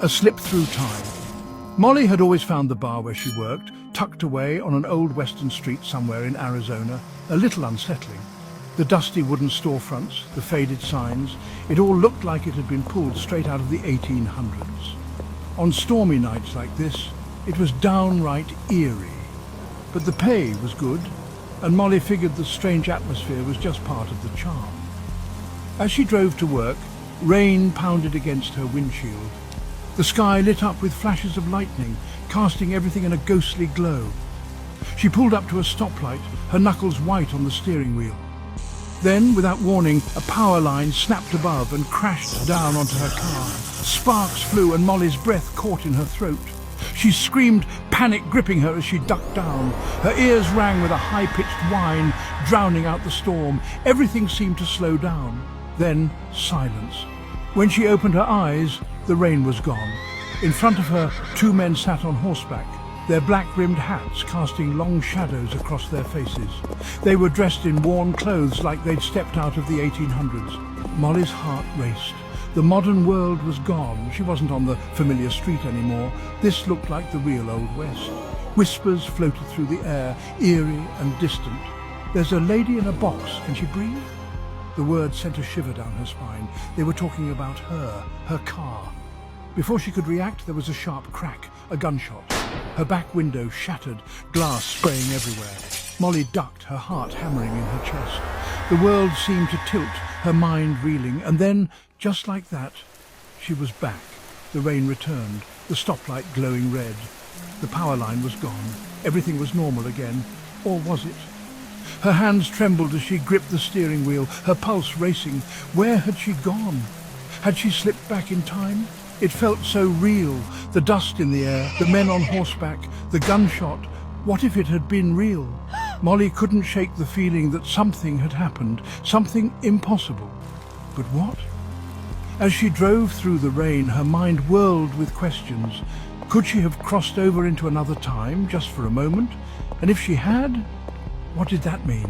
A slip through time. Molly had always found the bar where she worked, tucked away on an old western street somewhere in Arizona, a little unsettling. The dusty wooden storefronts, the faded signs, it all looked like it had been pulled straight out of the 1800s. On stormy nights like this, it was downright eerie. But the pay was good, and Molly figured the strange atmosphere was just part of the charm. As she drove to work, rain pounded against her windshield. The sky lit up with flashes of lightning, casting everything in a ghostly glow. She pulled up to a stoplight, her knuckles white on the steering wheel. Then, without warning, a power line snapped above and crashed down onto her car. Sparks flew and Molly's breath caught in her throat. She screamed, panic gripping her as she ducked down. Her ears rang with a high-pitched whine, drowning out the storm. Everything seemed to slow down. Then, silence. When she opened her eyes, the rain was gone. In front of her, two men sat on horseback, their black-rimmed hats casting long shadows across their faces. They were dressed in worn clothes like they'd stepped out of the 1800s. Molly's heart raced. The modern world was gone. She wasn't on the familiar street anymore. This looked like the real Old West. Whispers floated through the air, eerie and distant. "There's a lady in a box. Can she breathe?" The words sent a shiver down her spine. They were talking about her car. Before she could react, there was a sharp crack, a gunshot. Her back window shattered, glass spraying everywhere. Molly ducked, her heart hammering in her chest. The world seemed to tilt, her mind reeling, and then, just like that, she was back. The rain returned, the stoplight glowing red. The power line was gone. Everything was normal again. Or was it? Her hands trembled as she gripped the steering wheel, her pulse racing. Where had she gone? Had she slipped back in time? It felt so real. The dust in the air, the men on horseback, the gunshot. What if it had been real? Molly couldn't shake the feeling that something had happened, something impossible. But what? As she drove through the rain, her mind whirled with questions. Could she have crossed over into another time, just for a moment? And if she had, what did that mean?